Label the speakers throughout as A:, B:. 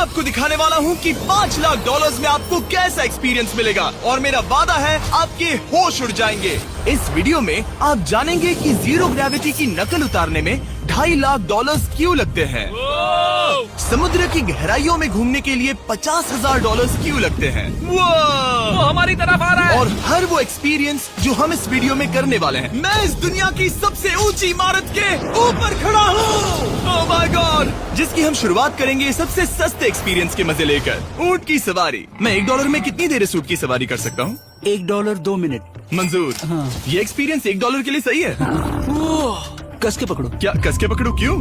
A: आपको दिखाने वाला हूँ कि $5 लाख में आपको कैसा एक्सपीरियंस मिलेगा और मेरा वादा है आपके होश उड़ जाएंगे। इस वीडियो में आप जानेंगे कि जीरो ग्रेविटी की नकल उतारने में $2.5 लाख क्यों लगते हैं, समुद्र की गहराइयों में घूमने के लिए $50,000 क्यों लगते हैं,
B: वो हमारी तरफ आ रहा है।
A: और हर वो एक्सपीरियंस जो हम इस वीडियो में करने वाले हैं। मैं इस दुनिया की सबसे ऊंची इमारत के ऊपर खड़ा हूँ, ओह माय गॉड, जिसकी हम शुरुआत करेंगे सबसे सस्ते एक्सपीरियंस के मजे लेकर, ऊंट की सवारी। मैं $1 में कितनी देर इस ऊंट की सवारी कर सकता हूँ?
C: $1 2 मिनट।
A: मंजूर।
C: हाँ।
A: ये एक्सपीरियंस $1 के लिए सही है।
C: कस के पकड़ो।
A: क्या कस के पकड़ू? क्यों?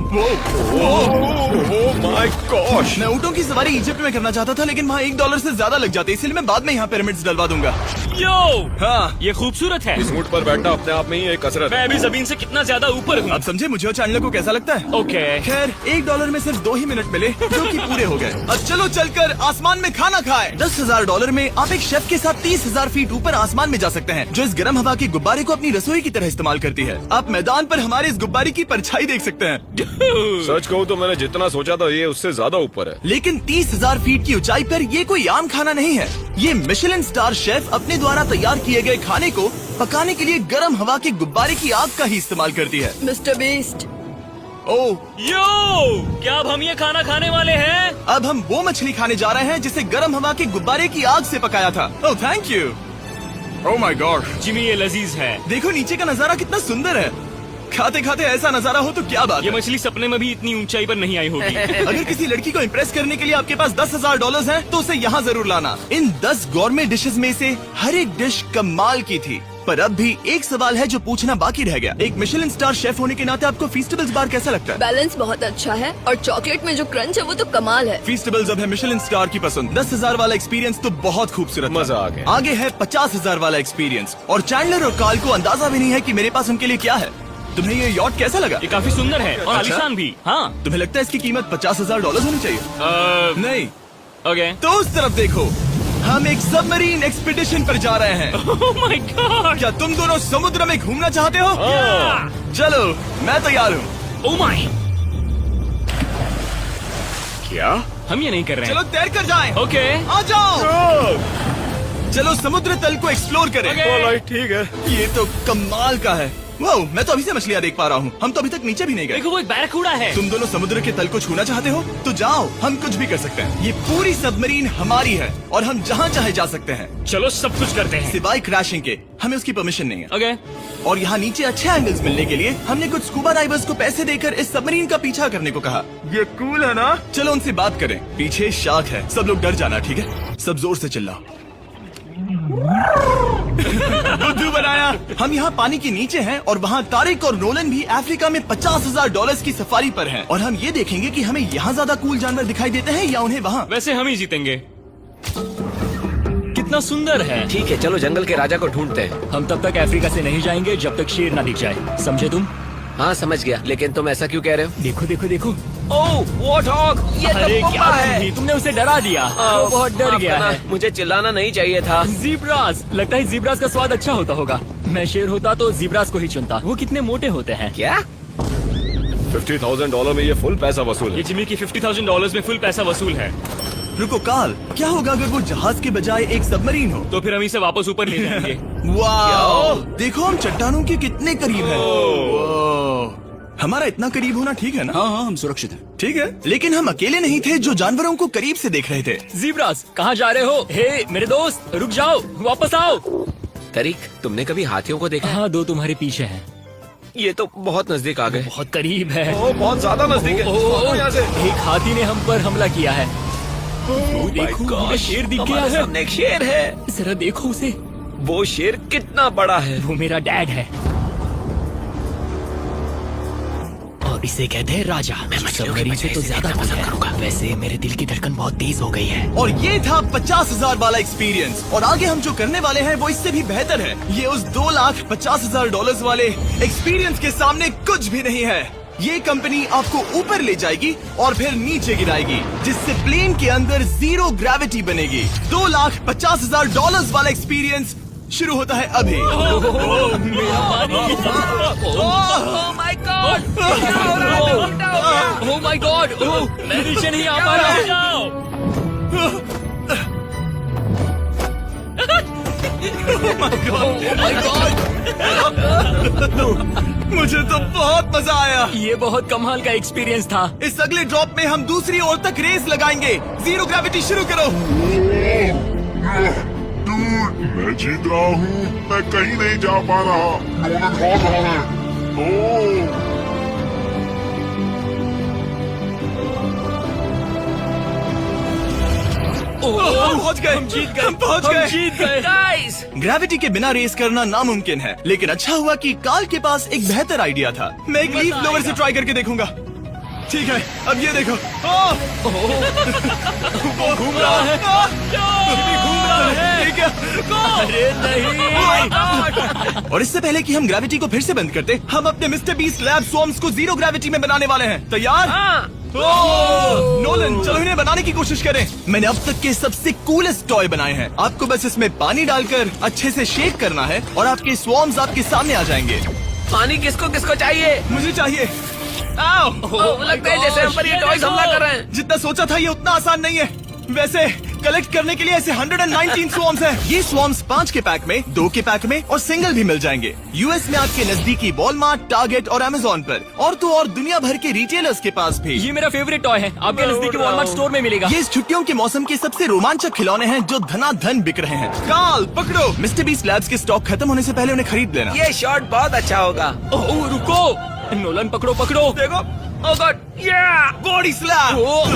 B: My gosh.
A: मैं ऊँटों की सवारी इजिप्ट में करना चाहता था, लेकिन वहाँ $1 से ज्यादा लग जाते, इसलिए मैं बाद में यहाँ पिरामिड्स डलवा दूंगा।
B: यो,
A: हाँ,
B: ये खूबसूरत है।
D: इस ऊंट पर बैठना अपने आप में ही एक कसरत
B: मैं
D: है।
B: अभी जमीन से कितना ज्यादा ऊपर हूँ।
A: अब समझे मुझे और चैनल को कैसा लगता है?
B: ओके।
A: खैर $1 में सिर्फ 2 ही मिनट मिले, जो कि पूरे हो गए। अब चलो चलकर आसमान में खाना खाएं। $10,000 में आप एक शेफ के साथ 30,000 फीट ऊपर आसमान में जा सकते हैं, जो इस गर्म हवा के गुब्बारे को अपनी रसोई की तरह इस्तेमाल करती है। आप मैदान पर हमारे इस गुब्बारे की परछाई देख सकते हैं।
D: सच कहूँ तो मैंने जितना सोचा था ये उससे ज्यादा ऊपर है।
A: लेकिन 30,000 फीट की ऊंचाई पर ये कोई आम खाना नहीं है। ये मिशेलिन स्टार शेफ अपने द्वारा तैयार किए गए खाने को पकाने के लिए गर्म हवा के गुब्बारे की आग का ही इस्तेमाल करती है।
E: मिस्टर बीस्ट,
A: ओह,
B: यो, क्या अब हम ये खाना खाने वाले हैं?
A: अब हम वो मछली खाने जा रहे हैं जिसे गर्म हवा के गुब्बारे की आग से पकाया था। Oh thank you. Oh my God,
B: Jimmy ये लजीज है।
A: देखो नीचे का नजारा कितना सुंदर है। खाते खाते ऐसा नजारा हो तो क्या बात
B: ये
A: है।
B: मछली सपने में भी इतनी ऊंचाई पर नहीं आई होगी।
A: अगर किसी लड़की को इम्प्रेस करने के लिए आपके पास $10,000 है तो उसे यहाँ जरूर लाना। इन 10 गौरमेट डिशेस में से हर एक डिश कमाल की थी, पर अब भी एक सवाल है जो पूछना बाकी रह गया। एक मिशेलिन स्टार शेफ होने के नाते आपको फीस्टेबल्स बार कैसा लगता है?
E: बैलेंस बहुत अच्छा है और चॉकलेट में जो क्रंच है वो तो कमाल है।
A: फीस्टेबल्स अब है मिशेलिन स्टार की पसंद। 10,000 वाला एक्सपीरियंस तो बहुत खूबसूरत था।
D: मजा आ गया।
A: आगे है 50,000 वाला एक्सपीरियंस, और चैंडलर और कार्ल को अंदाजा भी नहीं है कि मेरे पास उनके लिए क्या है। तुम्हें ये यॉट कैसा लगा?
B: ये काफी सुंदर है और
A: अच्छा?
B: आलीशान भी। हाँ।
A: तुम्हें लगता है इसकी कीमत $50,000 होनी चाहिए? नहीं।
B: ओके।
A: तो उस तरफ देखो, हम एक सबमरीन एक्सपीडिशन पर जा रहे हैं।
B: Oh my God.
A: क्या तुम दोनों समुद्र में घूमना चाहते हो? चलो, मैं तैयार हूँ।
B: Oh my.
D: क्या?
B: हम ये नहीं कर रहे
A: चलो
B: हैं।
A: तैर कर जाएं।
B: ओके।
A: आ जाओ, चलो समुद्र तल को एक्सप्लोर करें।
B: ओके।
D: ठीक है।
A: ये तो कमाल का है। वाह, मैं तो अभी से मछलियाँ देख पा रहा हूँ। हम तो अभी तक नीचे भी नहीं गए।
B: देखो वो एक बैरकूडा है।
A: तुम दोनों समुद्र के तल को छूना चाहते हो तो जाओ, हम कुछ भी कर सकते हैं। ये पूरी सबमरीन हमारी है और हम जहाँ चाहे जा सकते हैं,
B: चलो सब कुछ करते हैं।
A: सिवाय क्रैशिंग के। हमें उसकी परमिशन नहीं है।
B: ओके।
A: और यहाँ नीचे अच्छे एंगल्स मिलने के लिए हमने कुछ स्कूबा डाइवर्स को पैसे देकर इस सबमरीन का पीछा करने को कहा। ये कूल है ना? चलो उनसे बात करें। पीछे शार्क है, सब लोग डर जाना, ठीक है? सब जोर से चिल्लाओ। बुद्धू बनाया। हम यहाँ पानी के नीचे हैं और वहाँ तारिक और नोलन भी अफ्रीका में $50,000 की सफारी पर हैं। और हम ये देखेंगे कि हमें यहाँ ज्यादा कूल जानवर दिखाई देते हैं या उन्हें वहाँ।
B: वैसे हम ही जीतेंगे। कितना सुंदर है।
F: ठीक है, चलो जंगल के राजा को ढूंढते हैं।
C: हम तब तक अफ्रीका से नहीं जाएंगे जब तक शेर ना दिख जाए, समझे तुम?
F: हाँ समझ गया, लेकिन तुम ऐसा क्यों कह रहे हो?
C: देखो देखो देखो।
F: ओह वॉर्थॉग, ये
C: अरे
F: तो
C: क्या तुम तुमने उसे डरा दिया। वो बहुत डर गया है।
F: मुझे चिल्लाना नहीं चाहिए था।
C: जीब्रास, लगता है जीब्रास का स्वाद अच्छा होता होगा। मैं शेर होता तो जीब्रास को ही चुनता। वो कितने मोटे होते हैं।
F: क्या?
D: $50,000 में ये फुल पैसा वसूल
B: ये
D: है।
B: जिमी की $50,000 में फुल पैसा वसूल है।
A: रुको कार्ल, क्या होगा अगर वो जहाज के बजाय एक सबमरीन हो?
B: तो फिर हम इसे वापस ऊपर ले जाएंगे।
A: वाह, देखो हम चट्टानों के कितने करीब हैं। वाह, हमारा इतना करीब होना ठीक है ना?
C: हाँ हाँ, हम सुरक्षित हैं।
A: ठीक है, लेकिन हम अकेले नहीं थे जो जानवरों को करीब से देख रहे थे।
C: जीब्रास, कहाँ जा रहे हो? हे मेरे दोस्त, रुक जाओ, वापस आओ।
F: तरीक, तुमने कभी हाथियों को देखा है?
C: हाँ, 2 तुम्हारे पीछे हैं।
F: ये तो बहुत नजदीक आ गए।
C: बहुत करीब है।
D: ओह, बहुत ज्यादा नजदीक है।
C: ओह,
D: यहाँ से।
C: एक हाथी ने हम पर हमला किया है। वो देखो, मुझे शेर दिख गया
F: हमारे
C: है।
F: सामने एक शेर है।
C: जरा देखो उसे।
F: वो शेर कितना बड़ा है।
C: वो मेरा डैड है और इसे कहते हैं राजा। सबमरीन से तो ज्यादा पसंद करूंगा। वैसे मेरे दिल की धड़कन बहुत तेज हो गई है।
A: और ये था 50,000 वाला एक्सपीरियंस, और आगे हम जो करने वाले हैं वो इससे भी बेहतर है। ये उस $2,50,000 वाले एक्सपीरियंस के सामने कुछ भी नहीं है। ये कंपनी आपको ऊपर ले जाएगी और फिर नीचे गिराएगी, जिससे प्लेन के अंदर जीरो ग्रेविटी बनेगी। $2,50,000 वाला एक्सपीरियंस शुरू होता है अभी।
C: ओह माय गॉड, मैं नीचे नहीं आ पा रहा हूँ।
A: मुझे तो बहुत मजा आया।
C: ये बहुत कमाल का एक्सपीरियंस था।
A: इस अगले ड्रॉप में हम दूसरी ओर तक रेस लगाएंगे। जीरो ग्रेविटी शुरू करो।
G: मैं जीत रहा हूँ। मैं कहीं नहीं जा पा रहा। नोलन हार रहा है। ओह
A: पहुंच गए, हम जीत गए, हम पहुंच गए।
C: जीत गए।
F: गाइस,
A: ग्रेविटी के बिना रेस करना नामुमकिन है, लेकिन अच्छा हुआ कि कार्ल के पास एक बेहतर आइडिया था। मैं एक लीफ ब्लोअर से ट्राई करके देखूंगा। ठीक है, अब ये देखो। वो घूम रहा है। घूम रहा है। ठीक है।
C: अरे नहीं।
A: और इससे पहले कि हम ग्रेविटी को फिर से बंद करते, हम अपने मिस्टर बीस्ट लैब स्वॉर्म्स को जीरो ग्रेविटी में बनाने वाले हैं। तैयार? नोलन, चलो इन्हें बनाने की कोशिश करें। मैंने अब तक के सबसे कूलेस्ट टॉय बनाए हैं। आपको बस इसमें पानी डालकर अच्छे से शेक करना है और आपके स्वॉर्म्स आपके सामने आ जाएंगे।
F: पानी किसको किसको चाहिए?
A: मुझे चाहिए।
F: लगता है जैसे हम पर ये टॉयज हमला कर रहे हैं।
A: जितना सोचा था ये उतना आसान नहीं है। वैसे कलेक्ट करने के लिए ऐसे 119 स्वॉर्म्स हैं। ये स्वॉर्म्स 5 के पैक में, 2 के पैक में और सिंगल भी मिल जाएंगे। यूएस में आपके नजदीकी वॉलमार्ट, टारगेट और अमेजोन पर, और तो और दुनिया भर के रिटेलर्स के पास भी।
C: ये मेरा फेवरेट टॉय है। आपके नजदीकी वॉलमार्ट स्टोर में मिलेगा।
A: ये इस छुट्टियों के मौसम के सबसे रोमांचक खिलौने हैं जो धनाधन बिक रहे हैं। कार्ल, पकड़ो। मिस्टर बीस्ट लैब्स के स्टॉक खत्म होने से पहले उन्हें खरीद लेना।
F: ये शॉट बहुत अच्छा होगा।
C: ओह रुको, नोलन पकड़ो पकड़ो।
A: देखो,
F: ओह गॉड, या
A: बॉडी स्लैम।
C: ओह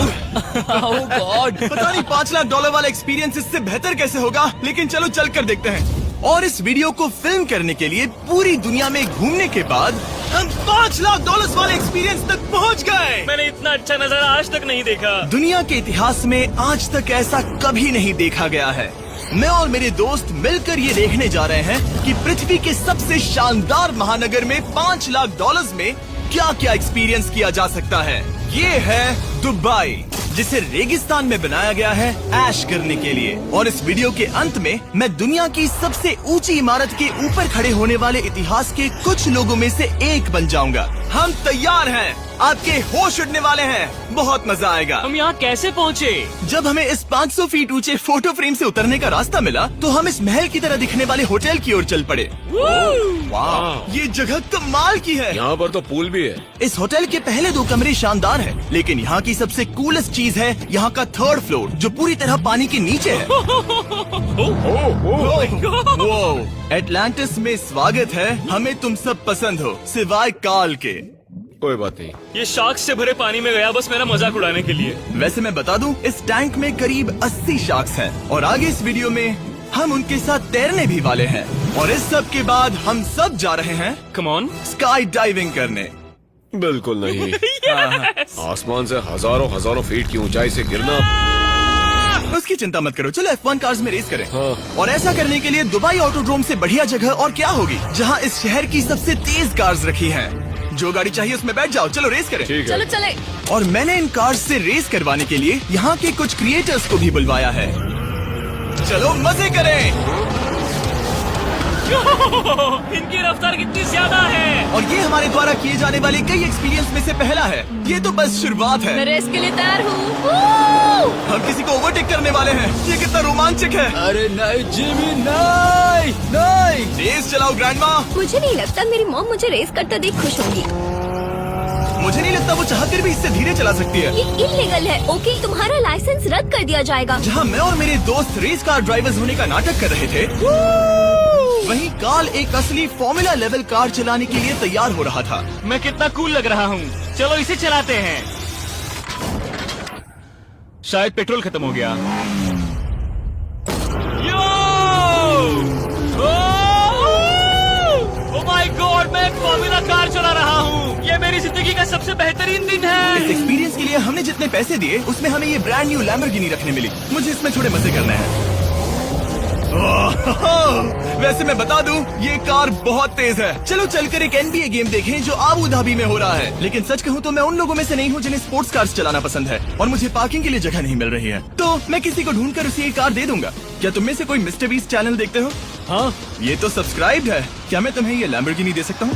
C: गॉड।
A: पता नहीं $5 लाख वाला एक्सपीरियंस इससे बेहतर कैसे होगा, लेकिन चलो चल कर देखते हैं। और इस वीडियो को फिल्म करने के लिए पूरी दुनिया में घूमने के बाद हम $5 लाख वाले एक्सपीरियंस तक पहुंच गए।
B: मैंने इतना अच्छा नजारा आज तक नहीं देखा।
A: दुनिया के इतिहास में आज तक ऐसा कभी नहीं देखा गया है। मैं और मेरे दोस्त मिलकर ये देखने जा रहे हैं कि पृथ्वी के सबसे शानदार महानगर में $5 लाख में क्या क्या एक्सपीरियंस किया जा सकता है। ये है दुबई, जिसे रेगिस्तान में बनाया गया है ऐश करने के लिए। और इस वीडियो के अंत में मैं दुनिया की सबसे ऊंची इमारत के ऊपर खड़े होने वाले इतिहास के कुछ लोगों में से एक बन जाऊंगा। हम तैयार हैं, आपके होश उड़ने वाले हैं। बहुत मजा आएगा।
B: हम यहाँ कैसे पहुँचे?
A: जब हमें इस 500 फीट ऊंचे फोटो फ्रेम से उतरने का रास्ता मिला तो हम इस महल की तरह दिखने वाले होटल की ओर चल पड़े। वाह, ये जगह कमाल की है।
D: यहाँ पर तो पूल भी है।
A: इस होटल के पहले 2 कमरे शानदार हैं, लेकिन यहाँ की सबसे कूलेस्ट चीज है यहाँ का 3rd फ्लोर, जो पूरी तरह पानी के नीचे है। एटलांटिस में स्वागत है। हमें तुम सब पसंद हो, सिवाय कार्ल के।
D: कोई बात नहीं।
B: ये शार्क से भरे पानी में गया बस मेरा मजाक उड़ाने के लिए।
A: वैसे मैं बता दूं, इस टैंक में करीब 80 शार्क्स हैं और आगे इस वीडियो में हम उनके साथ तैरने भी वाले हैं। और इस सब के बाद हम सब जा रहे हैं
B: कम ऑन।
A: स्काई डाइविंग करने।
D: बिल्कुल नहीं। आसमान से हजारों हजारों फीट की ऊंचाई से गिरना।
A: उसकी चिंता मत करो, चलो F1 कार्स में रेस करें।
D: हाँ।
A: और ऐसा करने के लिए दुबई ऑटोड्रोम से बढ़िया जगह और क्या होगी, जहाँ इस शहर की सबसे तेज कार्स रखी हैं। जो गाड़ी चाहिए उसमें बैठ जाओ, चलो रेस करें।
D: ठीक
E: चलो
D: है।
E: चले।
A: और मैंने इन कार्स से रेस करवाने के लिए यहाँ के कुछ क्रिएटर्स को भी बुलवाया है। चलो मजे करें।
B: इनकी रफ्तार कितनी ज्यादा है।
A: और ये हमारे द्वारा किए जाने वाले कई एक्सपीरियंस में से पहला है। ये तो बस शुरुआत है।
E: मैं रेस के लिए तैयार हूँ।
A: हम किसी को ओवरटेक करने वाले हैं। ये कितना रोमांचक है।
C: अरे नहीं जिमी, नहीं नहीं।
A: रेस चलाओ ग्रैंडमा।
E: मुझे नहीं लगता मेरी मॉम मुझे रेस करते देख खुश होंगी।
A: मुझे नहीं लगता वो चाहकर भी इससे धीरे चला सकती है।
E: ये इल्लीगल है। ओके, तुम्हारा लाइसेंस रद्द कर दिया जाएगा।
A: जहाँ मैं और मेरे दोस्त रेस कार ड्राइवर्स होने का नाटक कर रहे थे, वहीं कार्ल एक असली फॉर्मूला लेवल कार चलाने के लिए तैयार हो रहा था।
B: मैं कितना कूल लग रहा हूँ। चलो इसे चलाते हैं। शायद पेट्रोल खत्म हो गया। ओह माय गॉड, मैं एक फॉर्मूला कार चला रहा हूँ। ये मेरी जिंदगी का सबसे बेहतरीन दिन
A: इस
B: है।
A: एक्सपीरियंस के लिए हमने जितने पैसे दिए उसमें हमें ये ब्रांड न्यू लैम्बोर्गिनी रखने मिली। मुझे इसमें थोड़े मजे करने हैं। वैसे मैं बता दूं, ये कार बहुत तेज है। चलो चलकर एक NBA गेम देखें जो आबू धाबी में हो रहा है। लेकिन सच कहूं तो मैं उन लोगों में से नहीं हूं जिन्हें स्पोर्ट्स कार्स चलाना पसंद है और मुझे पार्किंग के लिए जगह नहीं मिल रही है, तो मैं किसी को ढूंढकर उसे ये कार दे दूंगा। क्या तुम में से कोई मिस्टर बीस्ट चैनल देखते हो?
C: हाँ
A: ये तो सब्सक्राइब्ड है। क्या मैं तुम्हें ये लैम्बोर्गिनी दे सकता हूँ?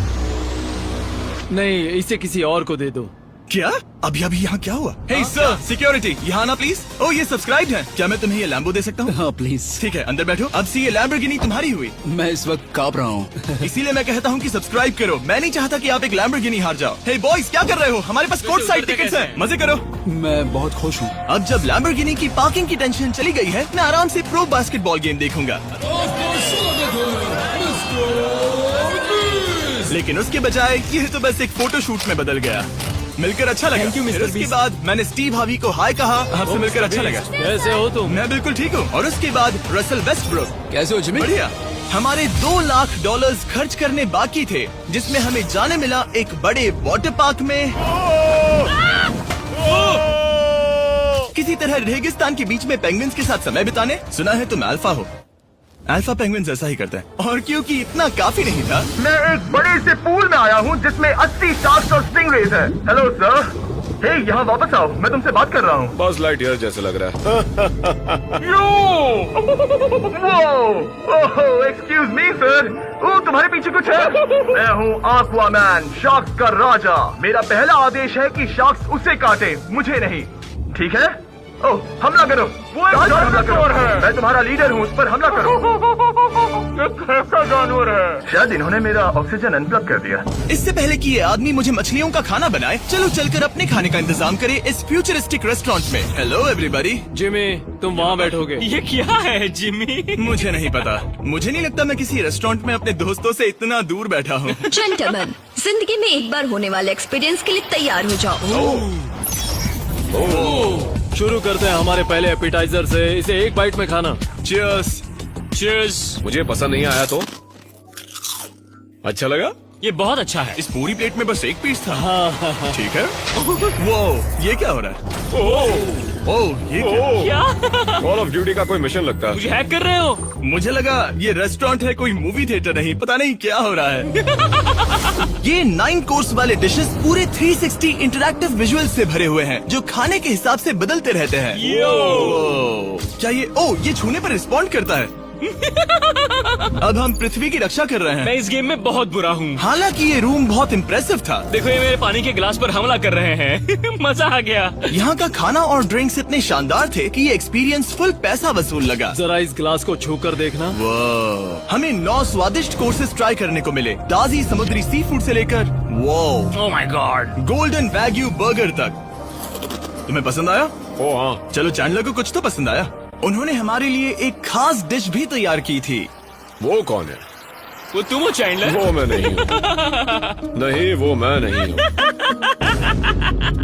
C: नहीं, इसे किसी और को दे दो।
A: क्या? अभी अभी यहाँ क्या हुआ? हे सर, सिक्योरिटी, यहाँ आना प्लीज। ओह, ये सब्सक्राइब है। क्या मैं तुम्हें ये लैम्बो दे सकता हूँ?
H: हाँ प्लीज।
A: ठीक है, अंदर बैठो। अब से ये लैम्बोर्गिनी तुम्हारी हुई।
H: मैं इस वक्त कांप रहा हूँ।
A: इसीलिए मैं कहता हूँ कि सब्सक्राइब करो। मैं नहीं चाहता कि आप एक लैम्बोर्गिनी हार जाओ। हे बॉयज, क्या कर रहे हो? हमारे पास कोर्ट साइड टिकट्स हैं। मजे करो।
H: मैं बहुत खुश हूँ।
A: अब जब लैम्बोर्गिनी की पार्किंग की टेंशन चली गई है, मैं आराम से प्रो बास्केटबॉल गेम देखूंगा। लेकिन उसके बजाय ये तो बस एक फोटो शूट में बदल गया। मिलकर अच्छा लगा। फिर उसके बाद मैंने स्टीव हावी को हाय कहा। आपसे मिलकर अच्छा लगा।
B: कैसे हो तुम?
A: मैं बिल्कुल ठीक हूँ। और उसके बाद रसल वेस्टब्रुक।
H: कैसे हो जिमी?
A: बढ़िया। हमारे $2 लाख खर्च करने बाकी थे, जिसमें हमें जाने मिला एक बड़े वाटर पार्क में किसी तरह रेगिस्तान के बीच में पेंगुइन्स के साथ समय बिताने। सुना है तुम अल्फा हो। अल्फा पेंगुइन्स ऐसा ही करते हैं। और क्योंकि इतना काफी नहीं था, मैं एक बड़े से पूल में आया हूँ जिसमें 80 शार्क्स और स्टिंगरेज है। Hello sir. हे, यहाँ वापस आओ, मैं तुमसे बात कर रहा हूँ।
D: बस लाइट ईयर जैसे लग रहा है।
A: Excuse me sir. ओ, तुम्हारे पीछे कुछ है? मैं हूँ आक्वामैन, शार्क्स का राजा। मेरा पहला आदेश है कि शार्क्स उसे काटे, मुझे नहीं। ठीक है? ओह, हमला करो। वो एक जानवर है। मैं तुम्हारा लीडर हूँ, उस पर हमला करो। एक ऐसा जानवर है। शायद इन्होंने मेरा ऑक्सीजन अनप्लग कर दिया। इससे पहले कि ये आदमी मुझे मछलियों का खाना बनाए, चलो चलकर अपने खाने का इंतजाम करें इस फ्यूचरिस्टिक रेस्टोरेंट में। Hello everybody.
B: जिमी, तुम वहाँ बैठोगे? ये क्या है जिमी?
A: मुझे नहीं पता। मुझे नहीं लगता मैं किसी रेस्टोरेंट में अपने दोस्तों से इतना दूर बैठा हूँ।
E: जेंटलमैन, जिंदगी में एक बार होने वाले एक्सपीरियंस के लिए तैयार हो जाओ।
B: शुरू करते हैं हमारे पहले एपिटाइजर से। इसे एक बाइट में खाना।
A: Cheers।
B: Cheers।
D: मुझे पसंद नहीं आया तो अच्छा लगा।
B: ये बहुत अच्छा है।
A: इस पूरी प्लेट में बस एक पीस था। ठीक है। वो ये क्या हो रहा है? ओह, ये क्या?
D: कॉल ऑफ ड्यूटी का कोई मिशन लगता है।
B: मुझे हैक कर रहे हो?
A: मुझे लगा ये रेस्टोरेंट है, कोई मूवी थिएटर नहीं। पता नहीं क्या हो रहा है। ये 9 कोर्स वाले डिशेस पूरे 360 इंटरैक्टिव विजुअल से भरे हुए हैं, जो खाने के हिसाब से बदलते रहते हैं। क्या ये छूने पर रिस्पॉन्ड करता है? अब हम पृथ्वी की रक्षा कर रहे हैं।
B: मैं इस गेम में बहुत बुरा हूँ।
A: हालांकि ये रूम बहुत इम्प्रेसिव था।
B: देखो, ये मेरे पानी के गिलास पर हमला कर रहे हैं। मजा आ गया।
A: यहाँ का खाना और ड्रिंक्स इतने शानदार थे कि ये एक्सपीरियंस फुल पैसा वसूल लगा।
B: जरा इस गिलास को छू कर देखना।
A: हमें 9 स्वादिष्ट कोर्सेज ट्राई करने को मिले, ताजी समुद्री सी फूड से लेकर
B: oh my God,
A: golden wagyu burger तक। तुम्हें पसंद आया?
D: ओ हाँ।
A: चलो, चैंडलर को कुछ तो पसंद आया। उन्होंने हमारे लिए एक खास डिश भी तैयार की थी।
D: वो कौन है?
B: वो तुम हो चैंडलर?
D: वो मैं नहीं हूँ। नहीं, वो मैं नहीं हूँ।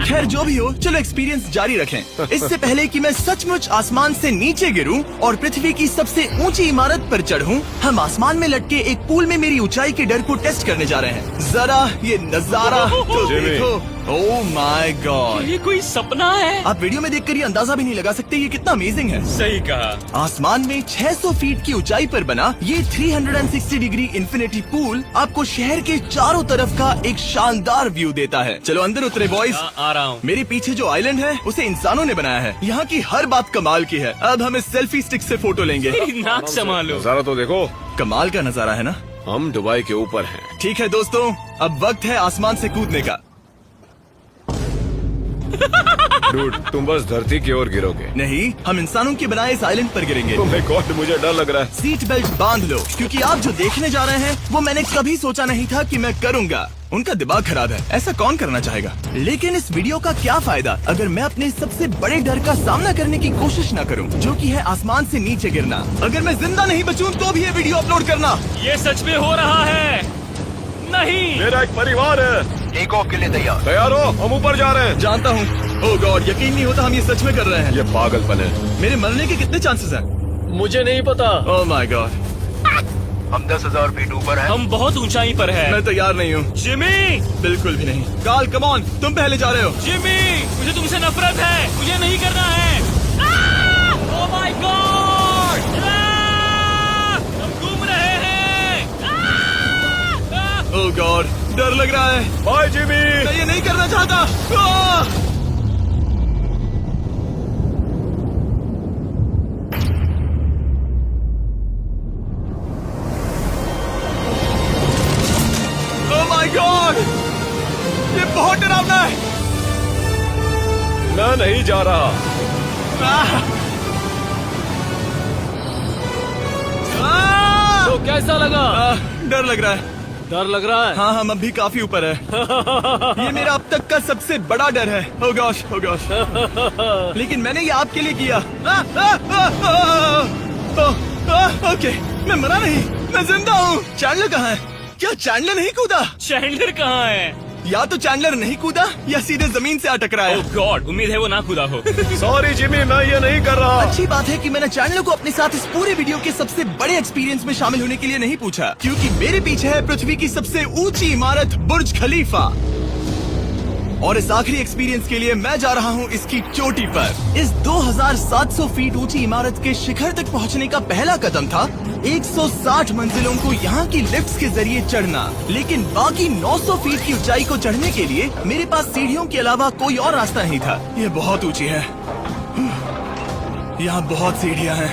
A: खैर, जो भी हो, चलो एक्सपीरियंस जारी रखें। इससे पहले कि मैं सचमुच आसमान से नीचे गिरूं और पृथ्वी की सबसे ऊंची इमारत पर चढ़ूं, हम आसमान में लटके एक पूल में मेरी ऊंचाई के डर को टेस्ट करने जा रहे हैं। जरा ये नजारा तो
D: जिमी।
A: देखो। ओह माय गॉड,
B: ये कोई सपना है?
A: आप वीडियो में देखकर ये अंदाजा भी नहीं लगा सकते ये कितना अमेजिंग है।
B: सही कहा।
A: आसमान में 600 फीट की ऊंचाई पर बना ये 360 डिग्री इंफिनिटी पूल आपको शहर के चारों तरफ का एक शानदार व्यू देता है। चलो अंदर उतरे बॉयज।
B: आ रहा हूँ।
A: मेरे पीछे जो आइलैंड है उसे इंसानों ने बनाया है। यहाँ की हर बात कमाल की है। अब हम इस सेल्फी स्टिक से फोटो लेंगे।
B: नाक संभालो।
D: नजारा तो देखो।
A: कमाल का नजारा है ना?
D: हम दुबई के ऊपर हैं।
A: ठीक है दोस्तों, अब वक्त है आसमान से कूदने का।
D: डूड, तुम बस धरती की ओर गिरोगे।
A: नहीं, हम इंसानों के बनाए इस आइलैंड पर गिरेंगे।
D: Oh my God, मुझे डर लग रहा है।
A: सीट बेल्ट बांध लो, क्योंकि आप जो देखने जा रहे हैं वो मैंने कभी सोचा नहीं था कि मैं करूंगा। उनका दिमाग खराब है, ऐसा कौन करना चाहेगा? लेकिन इस वीडियो का क्या फायदा अगर मैं अपने सबसे बड़े डर का सामना करने की कोशिश न करूं, जो कि है आसमान से नीचे गिरना। अगर मैं जिंदा नहीं बचूं तो भी ये वीडियो अपलोड करना।
B: ये सच में हो रहा है? नहीं।
D: मेरा एक परिवार है।
A: टेक ऑफ के लिए तैयार।
D: तैयार हो? हम ऊपर जा रहे हैं।
A: जानता हूँ। ओह गॉड, यकीन नहीं होता हम ये सच में कर रहे हैं।
D: ये पागलपन है।
A: मेरे मरने के कितने चांसेस हैं?
B: मुझे नहीं पता।
A: Oh my God. हम 10,000 फीट ऊपर हैं।
B: हम बहुत ऊंचाई पर हैं।
A: मैं तैयार नहीं हूँ।
B: जिमी,
A: बिल्कुल भी नहीं। कार्ल, कम ऑन, तुम पहले जा रहे हो।
B: जिमी, मुझे तुमसे नफरत है। मुझे नहीं करना है। ओह माय गॉड, हम घूम रहे हैं।
A: ओह गॉड, डर लग रहा है।
D: Bye Jimmy.
A: मैं ये नहीं करना चाहता। आह! ओह माय गॉड, ये बहुत डरावना है।
B: कैसा लगा?
A: डर लग रहा है।
B: डर लग रहा है?
A: हाँ हम अभी काफी ऊपर है। ये मेरा अब तक का सबसे बड़ा डर है। Oh gosh, oh gosh। लेकिन मैंने ये आपके लिए किया। ओके, मैं मरा नहीं, मैं जिंदा हूँ। चैंडलर कहाँ है? क्या चैंडलर नहीं कूदा?
B: चैंडलर कहाँ है?
A: या तो चैंडलर नहीं कूदा या सीधे जमीन से अटक रहा है।
B: ओह गॉड, उम्मीद है वो ना कूदा हो।
D: सॉरी जिमी, मैं ये नहीं कर रहा।
A: अच्छी बात है कि मैंने चैंडलर को अपने साथ इस पूरे वीडियो के सबसे बड़े एक्सपीरियंस में शामिल होने के लिए नहीं पूछा, क्योंकि मेरे पीछे है पृथ्वी की सबसे ऊंची इमारत बुर्ज खलीफा। और इस आखिरी एक्सपीरियंस के लिए मैं जा रहा हूँ इसकी चोटी पर। इस 2700 फीट ऊंची इमारत के शिखर तक पहुँचने का पहला कदम था 160 मंजिलों को यहाँ की लिफ्ट्स के जरिए चढ़ना। लेकिन बाकी 900 फीट की ऊंचाई को चढ़ने के लिए मेरे पास सीढ़ियों के अलावा कोई और रास्ता नहीं था। ये बहुत ऊंची है, यहाँ बहुत सीढ़ियाँ हैं।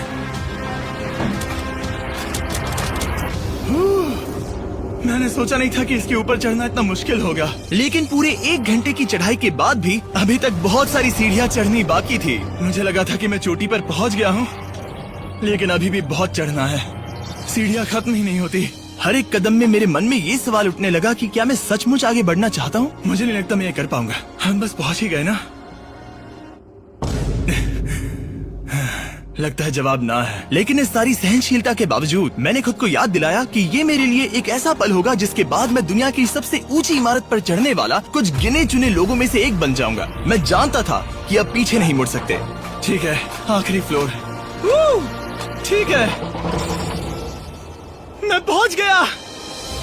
A: मैंने सोचा नहीं था कि इसके ऊपर चढ़ना इतना मुश्किल होगा, लेकिन पूरे 1 घंटे की चढ़ाई के बाद भी अभी तक बहुत सारी सीढ़ियाँ चढ़नी बाकी थी। मुझे लगा था कि मैं चोटी पर पहुँच गया हूँ, लेकिन अभी भी बहुत चढ़ना है। सीढ़ियाँ खत्म ही नहीं होती। हर एक कदम में मेरे मन में ये सवाल उठने लगा कि क्या मैं सचमुच आगे बढ़ना चाहता हूँ? मुझे नहीं लगता मैं ये कर पाऊंगा। हम बस पहुँच ही गए ना। लगता है जवाब ना है, लेकिन इस सारी सहनशीलता के बावजूद मैंने खुद को याद दिलाया कि ये मेरे लिए एक ऐसा पल होगा जिसके बाद मैं दुनिया की सबसे ऊंची इमारत पर चढ़ने वाला कुछ गिने चुने लोगों में से एक बन जाऊंगा। मैं जानता था कि अब पीछे नहीं मुड़ सकते। ठीक है, आखिरी फ्लोर। ठीक है, मैं पहुंच गया।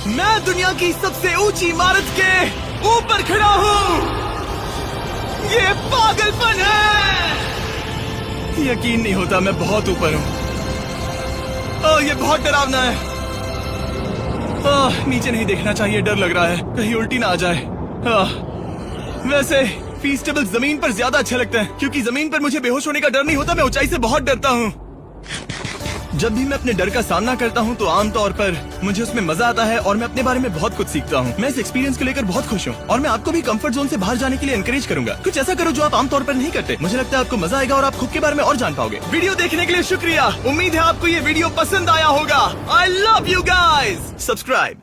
A: मैं दुनिया की सबसे ऊंची इमारत के ऊपर खड़ा हूँ। ये पागलपन है। यकीन नहीं होता, मैं बहुत ऊपर हूँ। ये बहुत डरावना है। नीचे नहीं देखना चाहिए, डर लग रहा है कहीं उल्टी ना आ जाए। वैसे फीस्टेबल जमीन पर ज्यादा अच्छा लगता है, क्योंकि जमीन पर मुझे बेहोश होने का डर नहीं होता। मैं ऊंचाई से बहुत डरता हूँ। जब भी मैं अपने डर का सामना करता हूँ तो आमतौर पर मुझे उसमें मजा आता है और मैं अपने बारे में बहुत कुछ सीखता हूँ। मैं इस एक्सपीरियंस को लेकर बहुत खुश हूँ और मैं आपको भी कंफर्ट जोन से बाहर जाने के लिए एनकरेज करूंगा। कुछ ऐसा करो जो आप आमतौर पर नहीं करते। मुझे लगता है आपको मजा आएगा और आप खुद के बारे में और जान पाओगे। वीडियो देखने के लिए शुक्रिया। उम्मीद है आपको ये वीडियो पसंद आया होगा। I love you guys. Subscribe.